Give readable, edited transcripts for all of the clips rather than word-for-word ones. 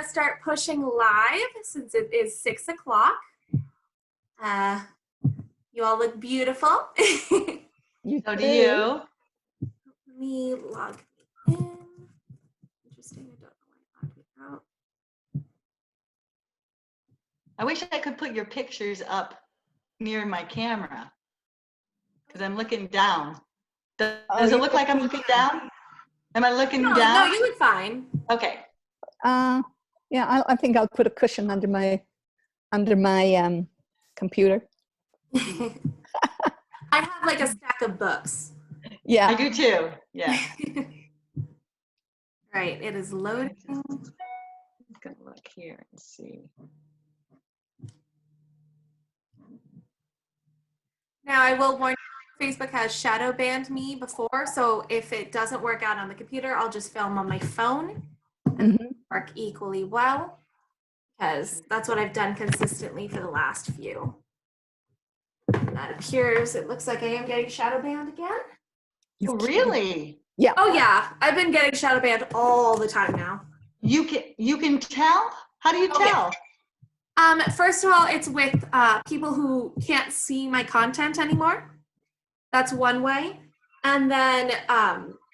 start pushing live since it is 6 o'clock. You all look beautiful. So do you. Let me log in. Interesting. I don't know why I logged me out. I wish I could put your pictures up near my camera because I'm looking down. Does it look like I'm looking down? Am I looking down? No, you look fine. Okay. Yeah, I think I'll put a cushion under my computer. I have like a stack of books. Yeah, I do too. Yeah. Right, it is loading. I'm gonna look here and see. Now I will warn you, Facebook has shadow banned me before, so if it doesn't work out on the computer, I'll just film on my phone and work equally well, because that's what I've done consistently for the last few. That appears, it looks like I am getting shadow banned again. Oh, really? yeah. Oh yeah, I've been getting shadow banned all the time now. You can tell? How do you tell? Yeah. First of all, it's with people who can't see my content anymore. That's one way. And then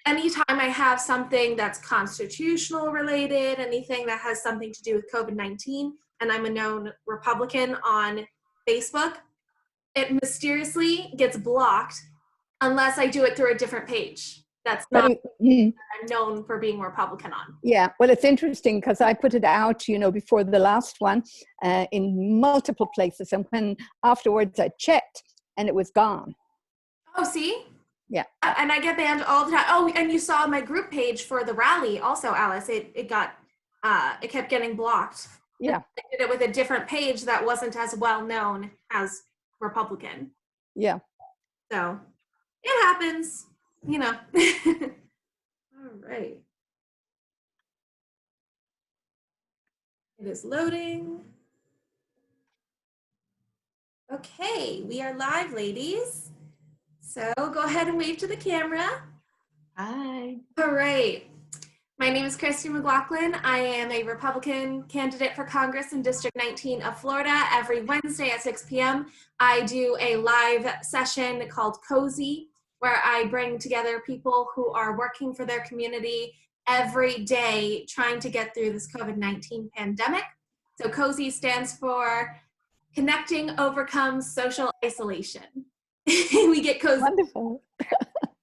anytime I have something that's constitutional related, anything that has something to do with COVID-19, and I'm a known Republican on Facebook, it mysteriously gets blocked unless I do it through a different page. That's not I'm known for being Republican on. Yeah, well, it's interesting because I put it out, before the last one in multiple places. And when afterwards I checked and it was gone. Oh, see? Yeah. And I get banned all the time. Oh, and you saw my group page for the rally also, Alice. It kept getting blocked. Yeah. I did it with a different page that wasn't as well known as Republican. Yeah. So it happens, All right. It is loading. Okay, we are live, ladies. So go ahead and wave to the camera. Hi. All right. My name is Kirsten Mclaughlin. I am a Republican candidate for Congress in District 19 of Florida. Every Wednesday at 6 p.m., I do a live session called COSI, where I bring together people who are working for their community every day trying to get through this COVID-19 pandemic. So COSI stands for Connecting Overcomes Social Isolation. We get COSI. Wonderful.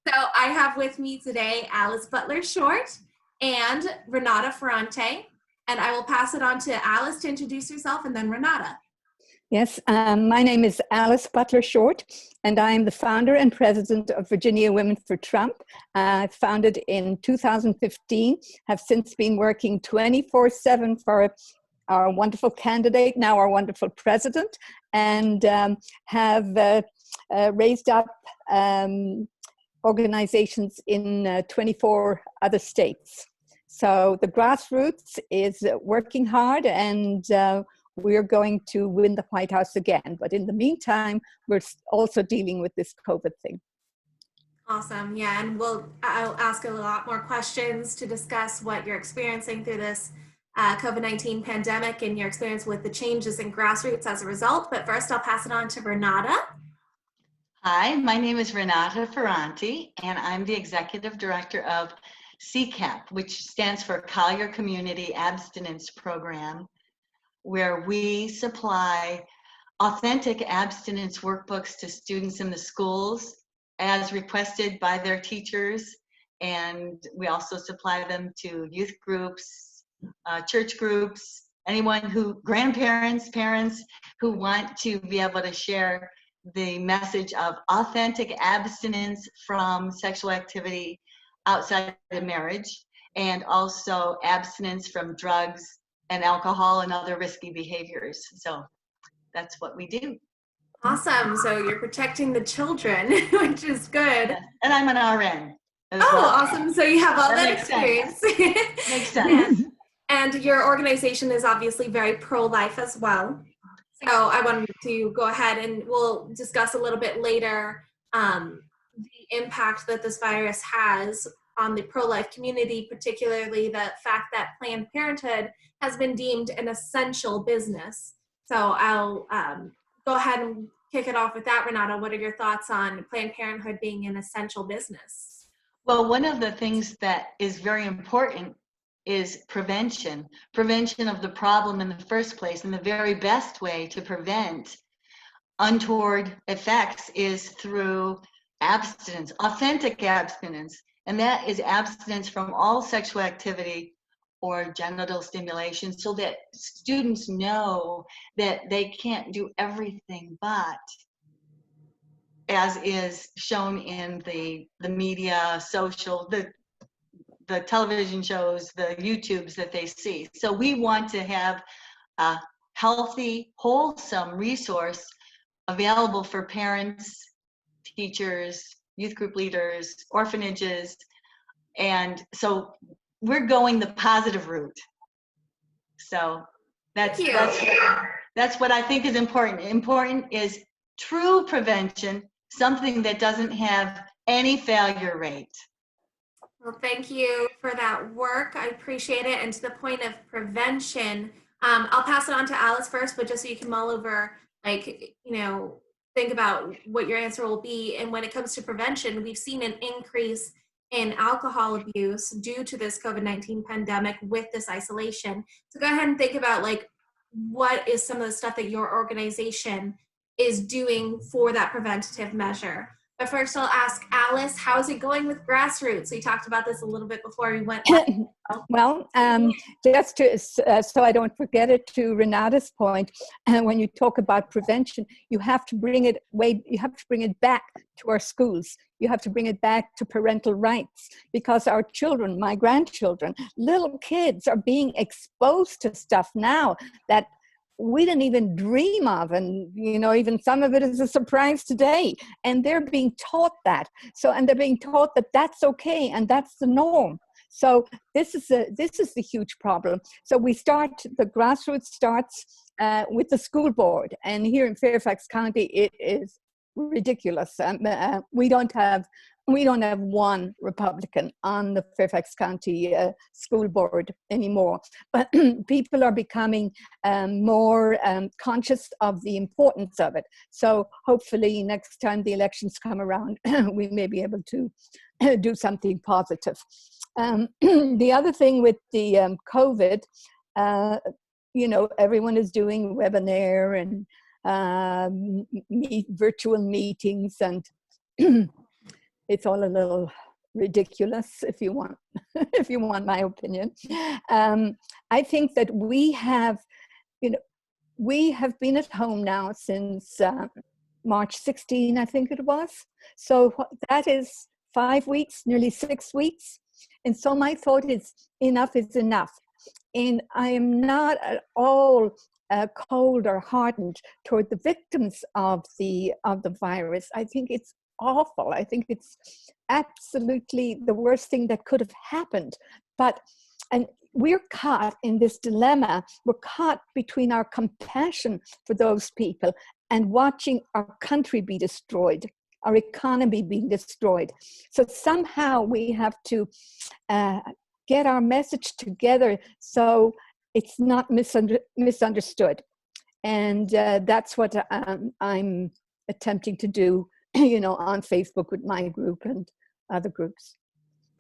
So I have with me today Alice Butler-Short and Renate Ferrante, and I will pass it on to Alice to introduce herself and then Renate. Yes, my name is Alice Butler-Short, and I am the founder and president of Virginia Women for Trump. Founded in 2015, have since been working 24/7 for our wonderful candidate, now our wonderful president, and have raised up organizations in 24 other states. So the grassroots is working hard, and we're going to win the White House again. But in the meantime, we're also dealing with this COVID thing. Awesome. Yeah, and I'll ask a lot more questions to discuss what you're experiencing through this COVID-19 pandemic and your experience with the changes in grassroots as a result. But first, I'll pass it on to Renate. Hi, my name is Renate Ferrante, and I'm the executive director of CCAP, which stands for Collier Community Abstinence Program, where we supply authentic abstinence workbooks to students in the schools as requested by their teachers. And we also supply them to youth groups, church groups, grandparents, parents who want to be able to share the message of authentic abstinence from sexual activity outside of marriage, and also abstinence from drugs and alcohol and other risky behaviors. So that's what we do. Awesome. So you're protecting the children, which is good. Yes. And I'm an RN. Awesome. So you have all that experience. Makes sense. Yes. And your organization is obviously very pro-life as well. So I wanted to go ahead and we'll discuss a little bit later the impact that this virus has on the pro-life community, particularly the fact that Planned Parenthood has been deemed an essential business. So I'll go ahead and kick it off with that, Renata. What are your thoughts on Planned Parenthood being an essential business? Well, one of the things that is very important is prevention of the problem in the first place. And the very best way to prevent untoward effects is through abstinence, authentic abstinence. And that is abstinence from all sexual activity or genital stimulation, so that students know that they can't do everything but, as is shown in the media, social, the television shows, the YouTubes that they see. So we want to have a healthy, wholesome resource available for parents, teachers, youth group leaders, orphanages. And so we're going the positive route. So that's what I think is important. Important is true prevention, something that doesn't have any failure rate. Well, thank you for that work. I appreciate it. And to the point of prevention, I'll pass it on to Alice first, but just so you can mull over, think about what your answer will be. And when it comes to prevention, we've seen an increase in alcohol abuse due to this COVID-19 pandemic with this isolation. So go ahead and think about what is some of the stuff that your organization is doing for that preventative measure. But first I'll ask Alice, how's it going with grassroots? We talked about this a little bit before we went. Well, just to, so I don't forget it, to Renata's point, when you talk about prevention, you have to bring it back to our schools. You have to bring it back to parental rights, because our children, my grandchildren, little kids are being exposed to stuff now that we didn't even dream of, and even some of it is a surprise today, and they're being taught that. So, and they're being taught that that's okay and that's the norm. So this is the huge problem. So the grassroots starts with the school board, and here in Fairfax County it is ridiculous. We don't have one Republican on the Fairfax County school board anymore, but people are becoming more conscious of the importance of it. So hopefully next time the elections come around, we may be able to do something positive. The other thing with the COVID, everyone is doing webinar and virtual meetings, and it's all a little ridiculous, if you want my opinion. I think that we have been at home now since March 16, I think it was. So that is 5 weeks, nearly 6 weeks. And so my thought is enough is enough. And I am not at all cold or hardened toward the victims of the virus. I think it's awful. I think it's absolutely the worst thing that could have happened. And we're caught in this dilemma. We're caught between our compassion for those people and watching our country be destroyed, our economy being destroyed. So somehow we have to get our message together so it's not misunderstood. And that's what I'm attempting to do, on Facebook with my group and other groups.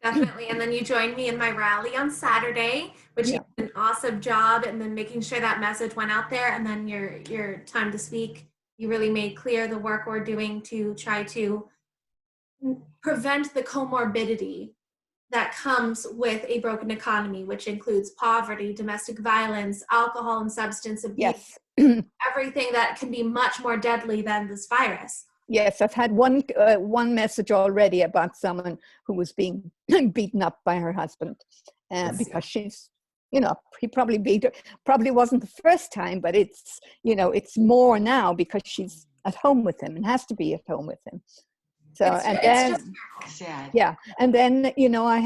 Definitely. And then you joined me in my rally on Saturday, which you did an awesome job, and then making sure that message went out there. And then your time to speak, you really made clear the work we're doing to try to prevent the comorbidity that comes with a broken economy, which includes poverty, domestic violence, alcohol and substance abuse, everything that can be much more deadly than this virus. Yes, I've had one message already about someone who was being beaten up by her husband because she's, he probably beat her. Probably wasn't the first time, but it's, it's more now because she's at home with him and has to be at home with him. So and then I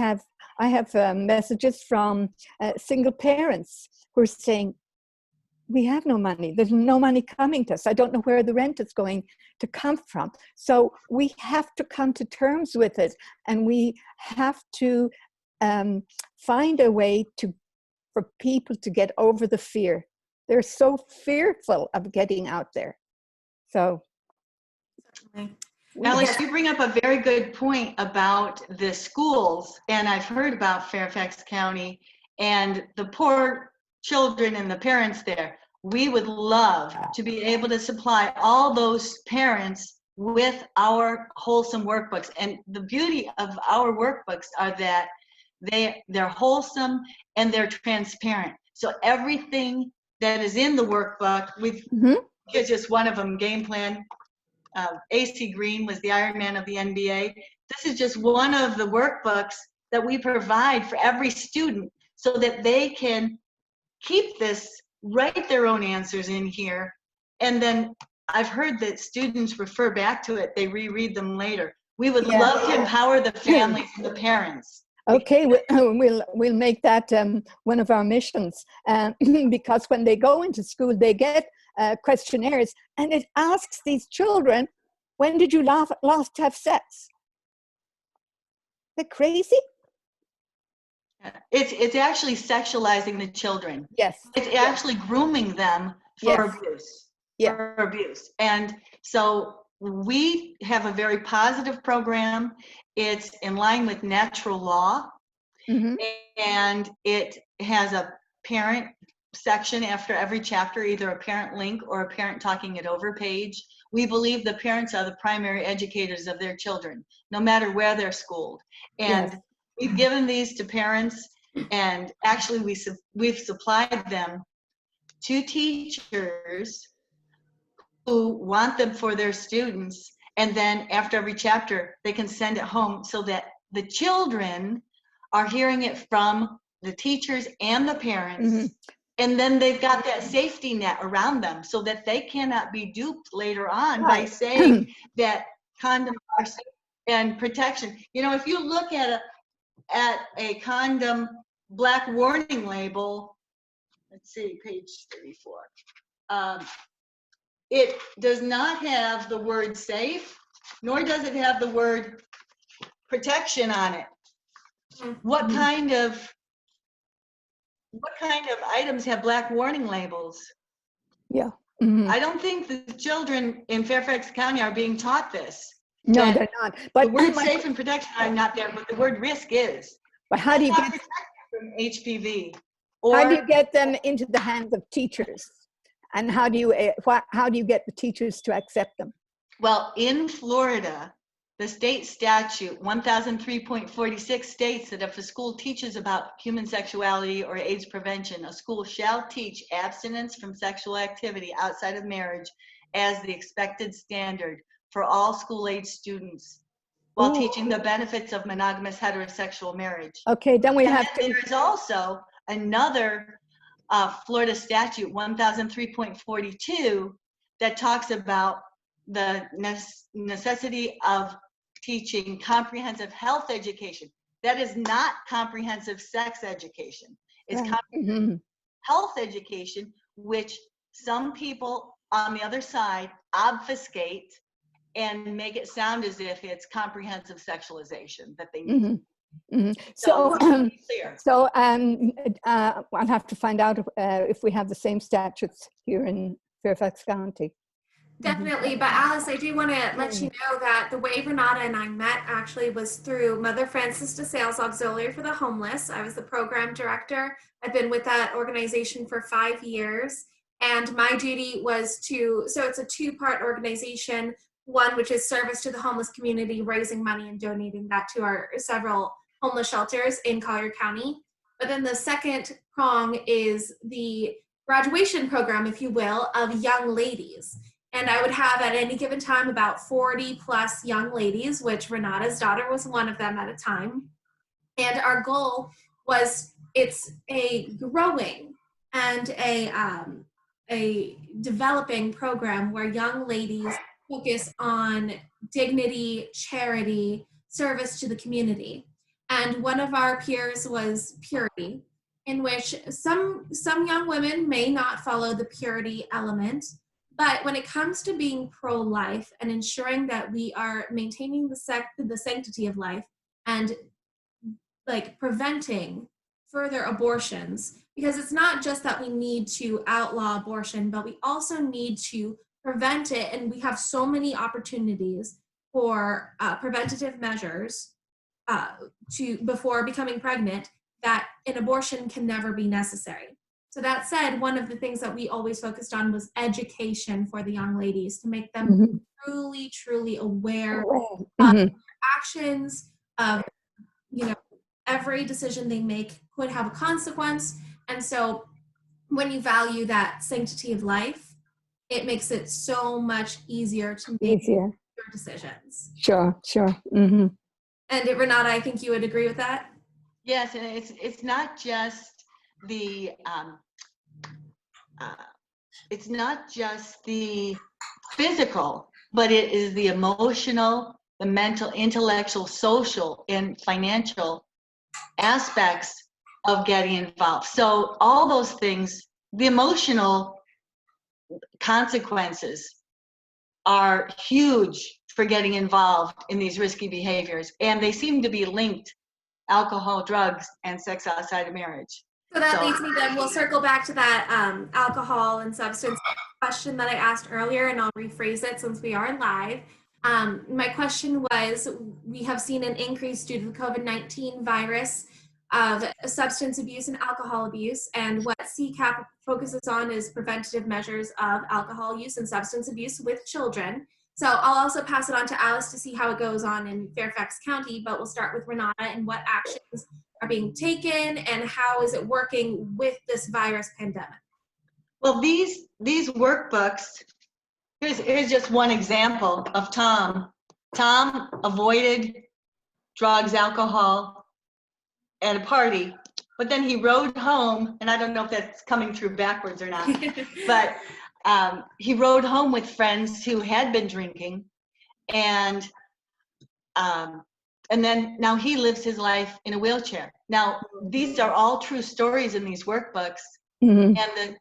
have messages from single parents who are saying, we have no money. There's no money coming to us. I don't know where the rent is going to come from. So we have to come to terms with it, and we have to find a way for people to get over the fear. They're so fearful of getting out there. So, Alice, you bring up a very good point about the schools, and I've heard about Fairfax County and the poor children and the parents there. We would love to be able to supply all those parents with our wholesome workbooks. And the beauty of our workbooks are that they're wholesome and they're transparent. So everything that is in the workbook, here's just one of them, game plan. AC Green was the Iron Man of the NBA. This is just one of the workbooks that we provide for every student so that they can keep this, write their own answers in here. And then I've heard that students refer back to it. They reread them later. We would love to empower the families and the parents. Okay, we'll make that one of our missions, because when they go into school, they get questionnaires, and it asks these children, when did you last have sex? They're crazy. It's actually sexualizing the children. Yes. It's actually grooming them for abuse. Yeah. For abuse. And so we have a very positive program. It's in line with natural law. And it has a parent section after every chapter, either a parent link or a parent talking it over page. We believe the parents are the primary educators of their children, no matter where they're schooled. And we've given these to parents, and actually we've supplied them to teachers who want them for their students. And then after every chapter, they can send it home so that the children are hearing it from the teachers and the parents. And then they've got that safety net around them so that they cannot be duped later on by saying that condoms are safe and protection. You know, if you look at a condom black warning label, let's see, page 34. It does not have the word safe, nor does it have the word protection on it. What kind of items have black warning labels? I don't think the children in Fairfax County are being taught this. No, they're not. But the word safe and protection are not there, but the word risk is. But how do you get from HPV? How do you get them into the hands of teachers? And how do you get the teachers to accept them? Well, in Florida, the state statute 1003.46 states that if a school teaches about human sexuality or AIDS prevention, a school shall teach abstinence from sexual activity outside of marriage as the expected standard for all school-age students, while teaching the benefits of monogamous heterosexual marriage. Okay, then we have to. There is also another Florida statute 1003.42 that talks about the necessity of teaching comprehensive health education. That is not comprehensive sex education. It's comprehensive health education, which some people on the other side obfuscate and make it sound as if it's comprehensive sexualization that they need. So I'll have to find out if we have the same statutes here in Fairfax County. Definitely, but Alice, I do want to let you know that the way Renate and I met actually was through Mother Francis de Sales Auxiliary for the Homeless. I was the program director. I've been with that organization for 5 years, and my duty was so it's a two-part organization, one which is service to the homeless community, raising money and donating that to our several homeless shelters in Collier County. But then the second prong is the graduation program, if you will, of young ladies. And I would have at any given time about 40 plus young ladies, which Renate's daughter was one of them at a time. And our goal was, it's a growing and a developing program where young ladies focus on dignity, charity, service to the community. And one of our peers was Purity. in which some young women may not follow the purity element, but when it comes to being pro-life and ensuring that we are maintaining the sanctity of life and like preventing further abortions, because it's not just that we need to outlaw abortion, but we also need to prevent it, and we have so many opportunities for preventative measures before becoming pregnant, that an abortion can never be necessary. So that said, one of the things that we always focused on was education for the young ladies, to make them truly aware of their actions, of, you know, every decision they make could have a consequence. And so when you value that sanctity of life, it makes it so much easier to make your decisions. Sure. And Renata, I think you would agree with that? Yes, and it's not just the physical, but it is the emotional, the mental, intellectual, social, and financial aspects of getting involved. So all those things, the emotional consequences are huge for getting involved in these risky behaviors, and they seem to be linked: alcohol, drugs, and sex outside of marriage. So that leads me, then we'll circle back to that alcohol and substance question that I asked earlier, and I'll rephrase it since we are live. My question was, we have seen an increase due to the COVID-19 virus of substance abuse and alcohol abuse, and what CCAP focuses on is preventative measures of alcohol use and substance abuse with children. So I'll also pass it on to Alice to see how it goes on in Fairfax County, but we'll start with Renata and what actions are being taken and how is it working with this virus pandemic. Well, these workbooks, here's just one example of Tom. Tom avoided drugs, alcohol at a party, but then he rode home, and I don't know if that's coming through backwards or not, but he rode home with friends who had been drinking, and then now he lives his life in a wheelchair. Now, these are all true stories in these workbooks, and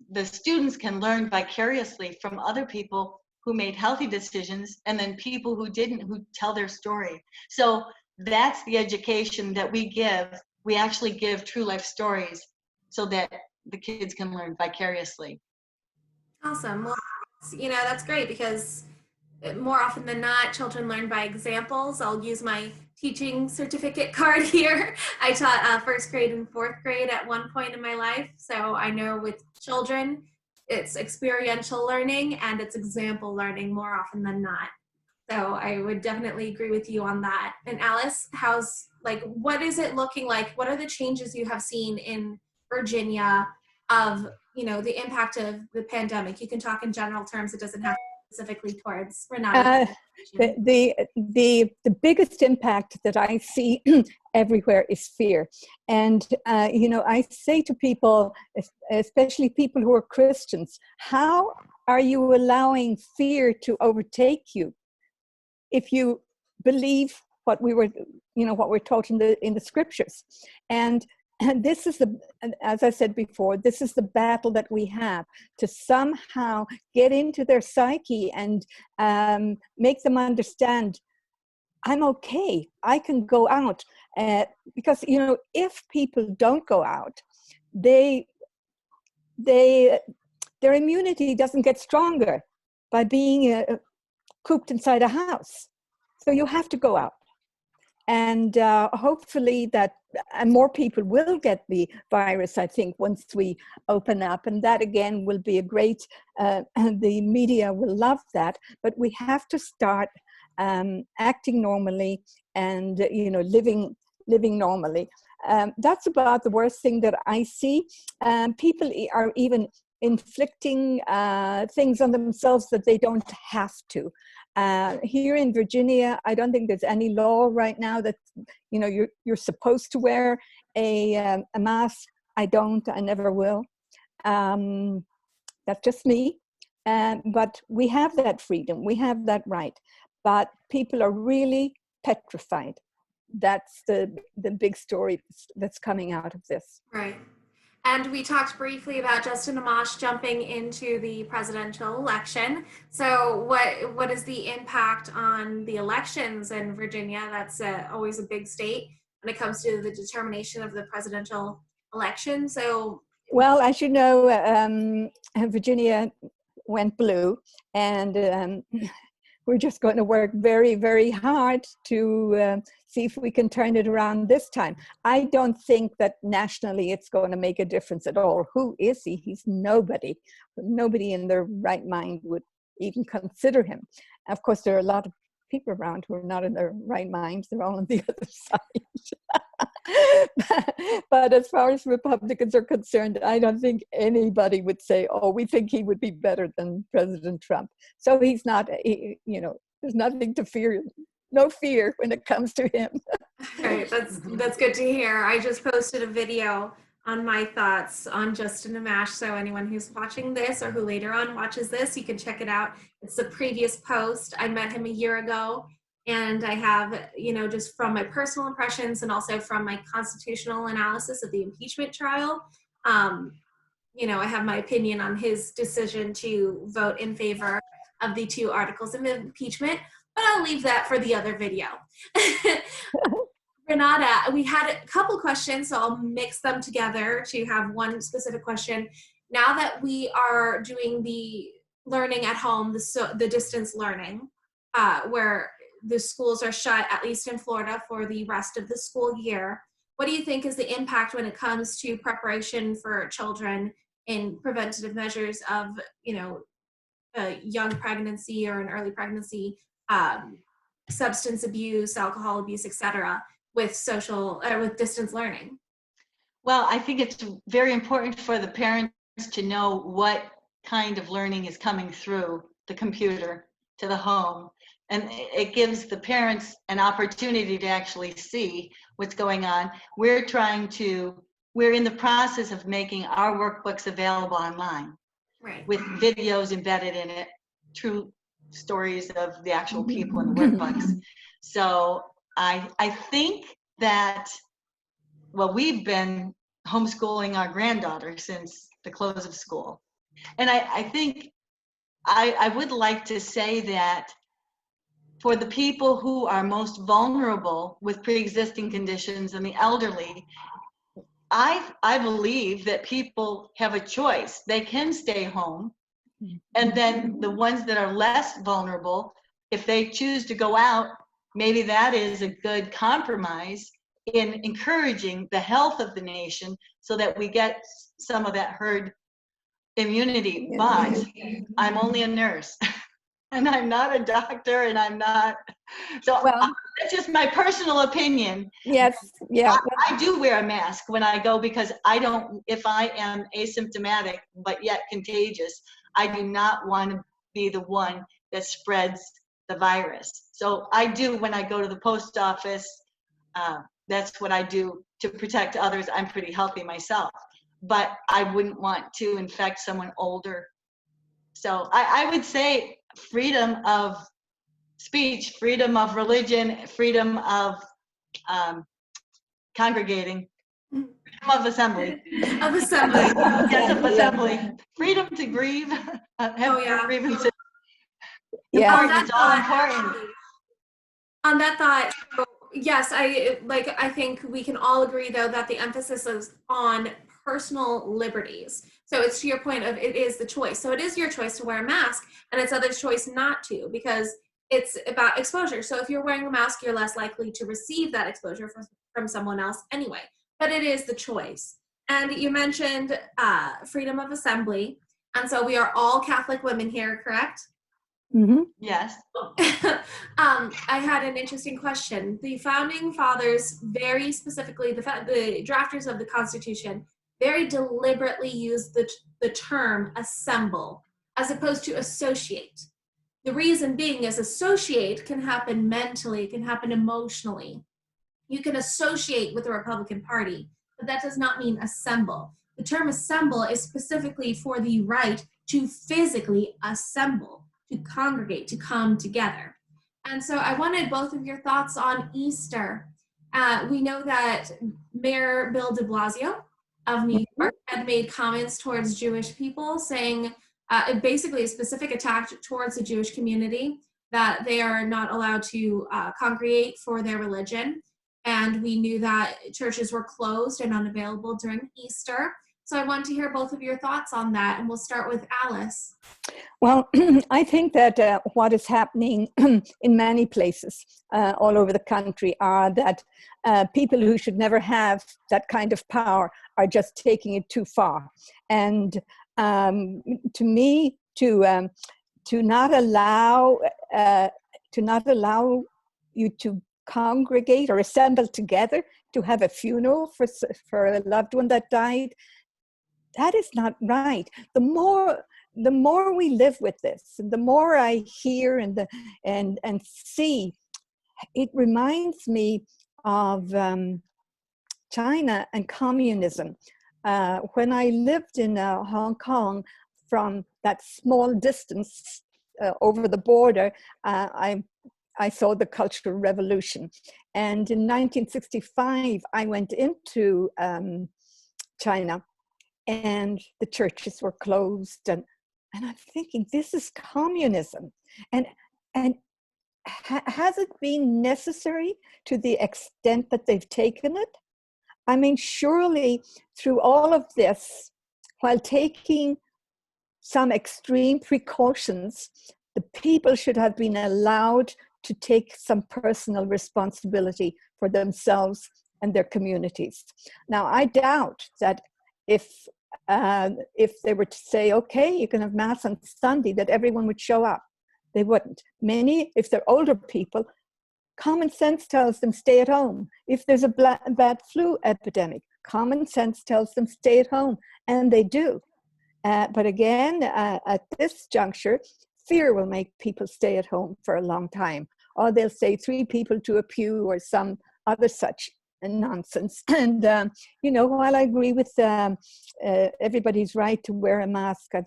the students can learn vicariously from other people who made healthy decisions, and then people who didn't, who tell their story. So that's the education that we give. We actually give true life stories so that the kids can learn vicariously. Awesome. Well, that's great, because more often than not, children learn by examples. I'll use my teaching certificate card here. I taught first grade and fourth grade at one point in my life. So I know with children, it's experiential learning and it's example learning more often than not. So I would definitely agree with you on that. And Alice, what is it looking like? What are the changes you have seen in Virginia of, the impact of the pandemic? You can talk in general terms. It doesn't have to be specifically towards Renata. The biggest impact that I see everywhere is fear. And, I say to people, especially people who are Christians, how are you allowing fear to overtake you if you believe what we're taught in the scriptures? And this is as I said before, this is the battle that we have, to somehow get into their psyche and make them understand, I'm okay, I can go out. Because, if people don't go out, their immunity doesn't get stronger by being cooped inside a house. So you have to go out. And hopefully that more people will get the virus, I think, once we open up. And that, again, will be a great, the media will love that. But we have to start acting normally and, living normally. That's about the worst thing that I see. People are even inflicting things on themselves that they don't have to. Here in Virginia, I don't think there's any law right now that you're supposed to wear a mask. I never will. That's just me. But we have that freedom. We have that right. But people are really petrified. that's the big story that's coming out of this. Right. And we talked briefly about Justin Amash jumping into the presidential election. So what is the impact on the elections in Virginia? That's always a big state when it comes to the determination of the presidential election. So, well, as you know, Virginia went blue, and we're just going to work very, very hard to see if we can turn it around this time. I don't think that nationally it's going to make a difference at all. Who is he? He's nobody. Nobody in their right mind would even consider him. Of course, there are a lot of people around who are not in their right minds. They're all on the other side. But as far as Republicans are concerned, I don't think anybody would say, oh, we think he would be better than President Trump. So he's not, there's nothing to fear, no fear when it comes to him. Right, that's good to hear. I just posted a video on my thoughts on Justin Amash. So anyone who's watching this or who later on watches this, you can check it out. It's the previous post. I met him a year ago. And I have, just from my personal impressions and also from my constitutional analysis of the impeachment trial, I have my opinion on his decision to vote in favor of the 2 articles of impeachment, but I'll leave that for the other video. Renate, we had a couple questions, so I'll mix them together to have one specific question. Now that we are doing the learning at home, the distance learning, where the schools are shut, at least in Florida, for the rest of the school year. What do you think is the impact when it comes to preparation for children in preventative measures of, a young pregnancy or an early pregnancy, substance abuse, alcohol abuse, etc., with with distance learning? Well, I think it's very important for the parents to know what kind of learning is coming through the computer to the home. And it gives the parents an opportunity to actually see what's going on. We're in the process of making our workbooks available online, right, with videos embedded in it, true stories of the actual people in the workbooks. So I think that, well, we've been homeschooling our granddaughter since the close of school. And I think I would like to say that for the people who are most vulnerable with pre-existing conditions and the elderly, I believe that people have a choice. They can stay home. And then the ones that are less vulnerable, if they choose to go out, maybe that is a good compromise in encouraging the health of the nation so that we get some of that herd immunity. But I'm only a nurse. And I'm not a doctor, and I'm not. So that's just my personal opinion. Yes, yeah. I do wear a mask when I go because if I am asymptomatic but yet contagious, I do not want to be the one that spreads the virus. So I do when I go to the post office. That's what I do to protect others. I'm pretty healthy myself, but I wouldn't want to infect someone older. So I would say freedom of speech, freedom of religion, freedom of congregating, freedom of assembly. Of assembly. Yes, of assembly. Freedom to grieve. Have grievances. Yeah. It's all important. On that thought, yes, I think we can all agree, though, that the emphasis is on personal liberties. So it's to your point of it is the choice. So it is your choice to wear a mask, and it's others' choice not to, because it's about exposure. So if you're wearing a mask, you're less likely to receive that exposure from someone else anyway. But it is the choice. And you mentioned freedom of assembly. And so we are all Catholic women here, correct? Mm-hmm. Yes. I had an interesting question. The founding fathers very specifically, the drafters of the Constitution, very deliberately used the term assemble as opposed to associate. The reason being is associate can happen mentally, it can happen emotionally. You can associate with the Republican Party, but that does not mean assemble. The term assemble is specifically for the right to physically assemble, to congregate, to come together. And so I wanted both of your thoughts on Easter. We know that Mayor Bill de Blasio of New York had made comments towards Jewish people saying basically a specific attack towards the Jewish community, that they are not allowed to congregate for their religion. And we knew that churches were closed and unavailable during Easter. So I want to hear both of your thoughts on that, and we'll start with Alice. Well, I think that what is happening in many places all over the country are that people who should never have that kind of power are just taking it too far. And to me, to not allow you to congregate or assemble together to have a funeral for a loved one that died, that is not right. The more we live with this, and the more I hear and see, it reminds me of China and communism. When I lived in Hong Kong, from that small distance over the border, I saw the Cultural Revolution. And in 1965, I went into China, and the churches were closed. And I'm thinking, this is communism. And has it been necessary to the extent that they've taken it? I mean, surely through all of this, while taking some extreme precautions, the people should have been allowed to take some personal responsibility for themselves and their communities. Now, I doubt that if they were to say, okay, you can have Mass on Sunday, that everyone would show up. They wouldn't. Many, if they're older people, common sense tells them stay at home. If there's a bad flu epidemic, common sense tells them stay at home, and they do. But again, at this juncture, fear will make people stay at home for a long time. Or they'll say 3 people to a pew or some other such nonsense. And, while I agree with everybody's right to wear a mask, I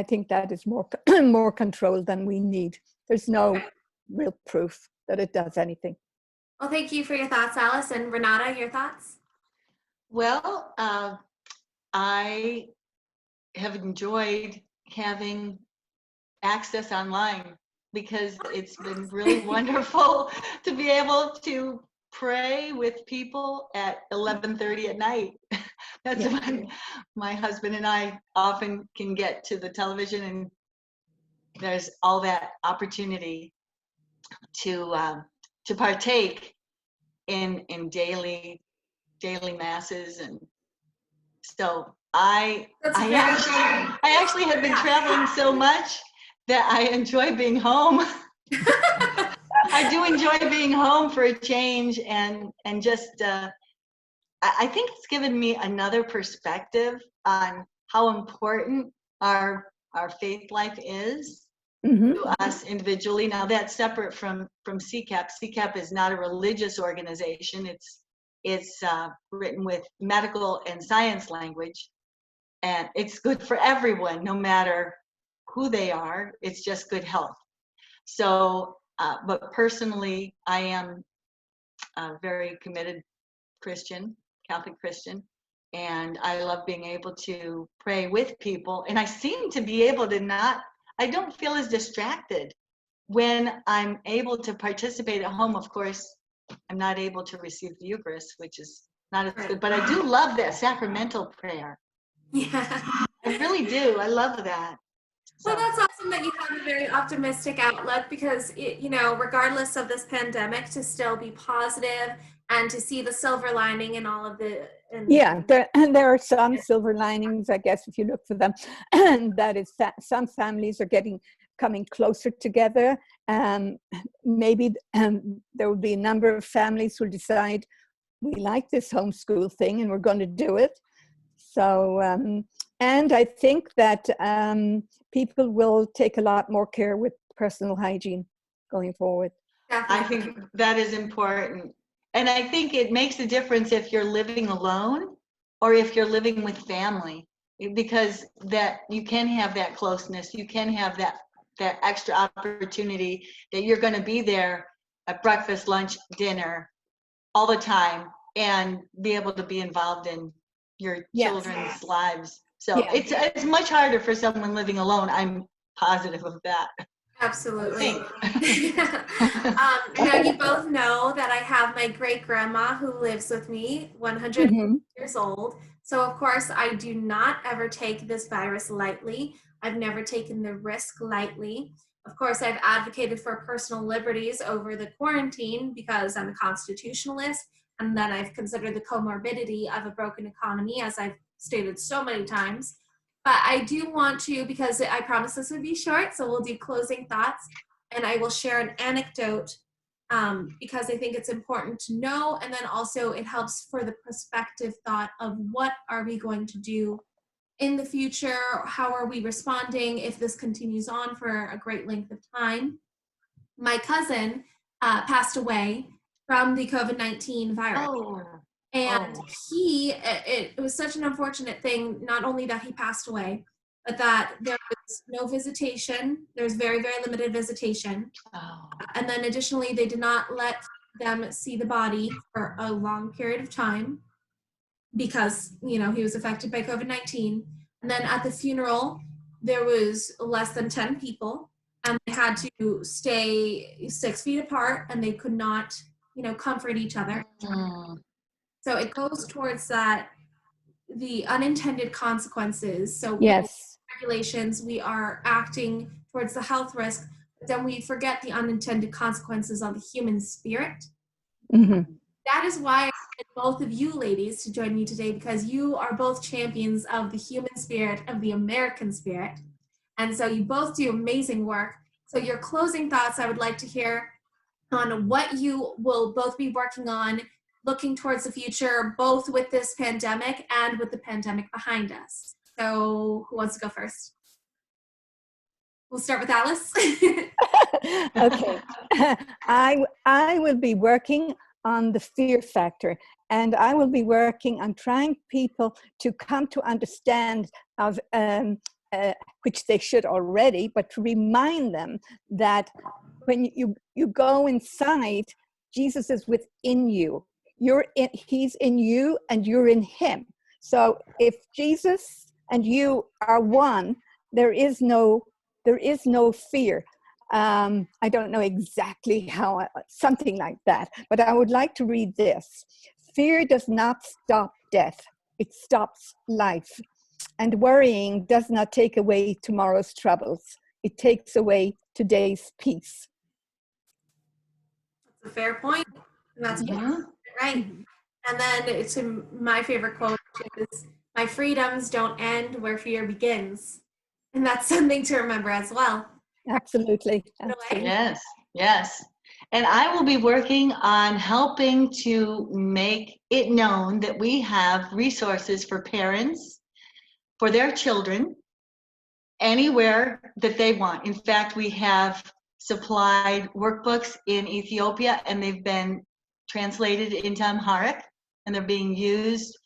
think that is more control than we need. There's no real proof that it does anything. Well, thank you for your thoughts, Alice. And Renata, your thoughts? Well, I have enjoyed having access online, because it's been really wonderful to be able to pray with people at 11:30 at night. That's when my husband and I often can get to the television, and there's all that opportunity to partake in daily masses. And so I actually have been traveling so much that I enjoy being home. I do enjoy being home for a change, and just I think it's given me another perspective on how important our faith life is to us individually. Now, that's separate from CCAP. CCAP is not a religious organization. It's written with medical and science language, and it's good for everyone, no matter who they are. It's just good health. So, but personally, I am a very committed Catholic Christian, and I love being able to pray with people. And I seem to be able to I don't feel as distracted when I'm able to participate at home. Of course, I'm not able to receive the Eucharist, which is not as good, but I do love that sacramental prayer. Yeah. I really do. I love that. Well, that's awesome that you have a very optimistic outlook, because, regardless of this pandemic, to still be positive and to see the silver lining in all of the... there are some silver linings, I guess, if you look for them. And that is that some families are coming closer together. Maybe there will be a number of families who decide, we like this homeschool thing and we're going to do it. So, and I think that people will take a lot more care with personal hygiene going forward. I think that is important. And I think it makes a difference if you're living alone or if you're living with family, because that you can have that closeness, you can have that extra opportunity that you're going to be there at breakfast, lunch, dinner, all the time, and be able to be involved in your children's lives. So it's much harder for someone living alone. I'm positive of that. Absolutely. Now you both know that I have my great grandma who lives with me, 100 years old. So of course I do not ever take this virus lightly. I've never taken the risk lightly. Of course, I've advocated for personal liberties over the quarantine because I'm a constitutionalist, and then I've considered the comorbidity of a broken economy, as I've stated so many times. But I do want to, because I promised this would be short, so we'll do closing thoughts, and I will share an anecdote because I think it's important to know, and then also it helps for the prospective thought of what are we going to do in the future, how are we responding if this continues on for a great length of time. My cousin passed away from the COVID-19 virus. And it was such an unfortunate thing, not only that he passed away, but that there was no visitation. There's very, very limited visitation. And then additionally, they did not let them see the body for a long period of time because, you know, he was affected by COVID-19. And then at the funeral, there was less than 10 people, and they had to stay 6 feet apart, and they could not, you know, comfort each other. So it goes towards that, the unintended consequences. So regulations, we are acting towards the health risk, but then we forget the unintended consequences on the human spirit. That is why I wanted both of you ladies to join me today, because you are both champions of the human spirit, of the American spirit. And so you both do amazing work. So your closing thoughts, I would like to hear on what you will both be working on, looking towards the future, both with this pandemic and with the pandemic behind us. So who wants to go first? We'll start with Alice. Okay. I will be working on the fear factor, and I will be working on trying people to come to understand of which they should already, but to remind them that when you go inside, Jesus is within you. He's in you and you're in him. So if Jesus and you are one, there is no fear. I don't know exactly how, something like that, but I would like to read this. Fear does not stop death. It stops life. And worrying does not take away tomorrow's troubles. It takes away today's peace. That's a fair point. And that's right. And then it's my favorite quote, which is, my freedoms don't end where fear begins. And that's something to remember as well. Absolutely. Yes, yes. And I will be working on helping to make it known that we have resources for parents, for their children, anywhere that they want. In fact, we have supplied workbooks in Ethiopia, and they've been translated into Amharic, and they're being used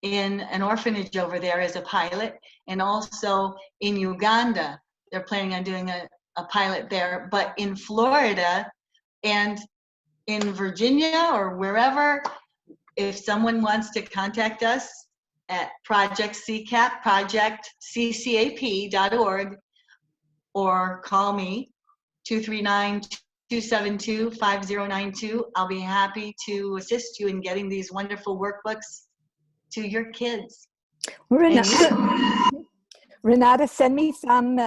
in an orphanage over there as a pilot, and also in Uganda. They're planning on doing a pilot there, but in Florida and in Virginia or wherever, if someone wants to contact us at Project CCAP, projectccap.org, or call me, 239-272-5092. I'll be happy to assist you in getting these wonderful workbooks to your kids. Renata, send me some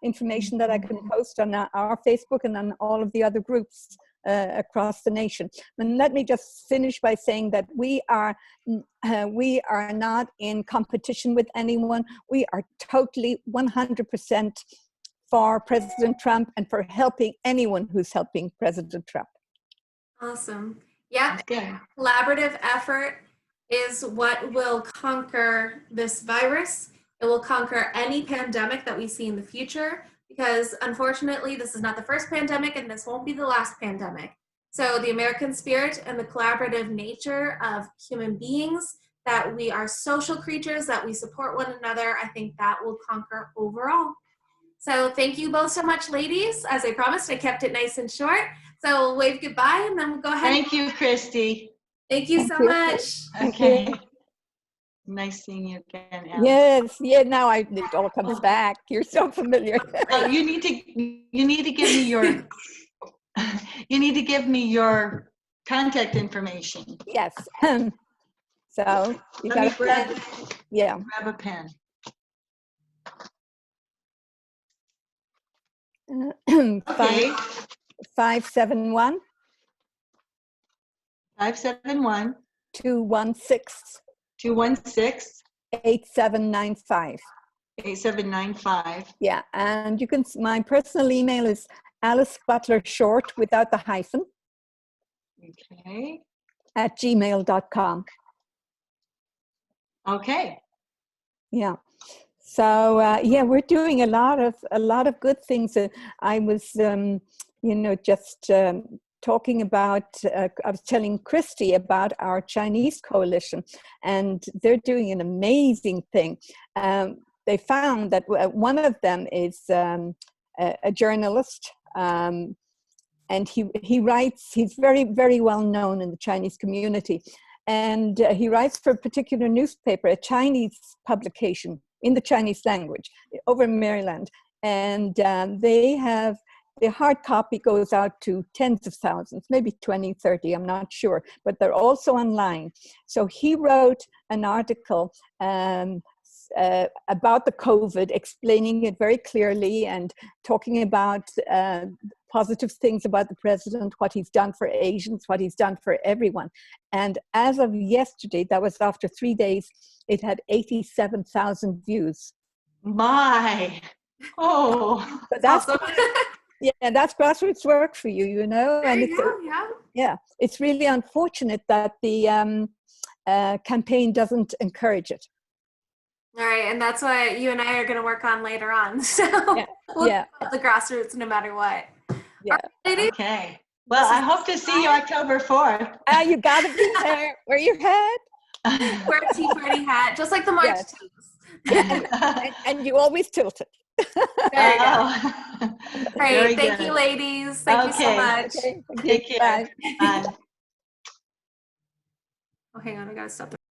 information that I can post on our Facebook and on all of the other groups across the nation. And let me just finish by saying that we are not in competition with anyone. We are totally 100% for President Trump and for helping anyone who's helping President Trump. Awesome. Yeah, collaborative effort is what will conquer this virus. It will conquer any pandemic that we see in the future, because unfortunately, this is not the first pandemic and this won't be the last pandemic. So the American spirit and the collaborative nature of human beings, that we are social creatures, that we support one another, I think that will conquer overall. So thank you both so much, ladies. As I promised, I kept it nice and short. So we'll wave goodbye and then we'll go ahead. Thank you, Christy. Thank you so much. Thank Okay. you. Nice seeing you again, Alice. Yes, yeah, now it all comes back. You're so familiar. Oh, you need to give me your you need to give me your contact information. Yes. So you Let me got grab yeah. a pen. 571 571 216 216 8795. 8795. Yeah, and you can. My personal email is Alice Butler-Short without the hyphen Okay. @gmail.com. Okay. Yeah. So yeah, we're doing a lot of good things. I was, just talking about. I was telling Christy about our Chinese coalition, and they're doing an amazing thing. They found that one of them is a journalist, and he writes. He's very, very well known in the Chinese community, and he writes for a particular newspaper, a Chinese publication in the Chinese language over in Maryland. And they have, the hard copy goes out to tens of thousands, maybe 20, 30, I'm not sure, but they're also online. So he wrote an article about the COVID, explaining it very clearly and talking about positive things about the president, what he's done for Asians, what he's done for everyone. And as of yesterday, that was after 3 days, it had 87,000 views. My. Oh. But that's Awesome. yeah, that's grassroots work for you, you know. And it's Yeah. it's really unfortunate that the campaign doesn't encourage it. All right, and that's what you and I are going to work on later on. So Yeah. we'll Yeah. keep up the grassroots no matter what. Yeah. Ladies, Okay. Well, I hope to see you October 4th. You gotta be there. Wear your hat. wear a Tea Party hat, just like the March Yes. teams. And you always tilt it. There you go. Oh. Great. Thank you, ladies. Thank you so Okay. much. Okay, thank you. Take care. Bye. Bye. Oh, hang on. I got to stop the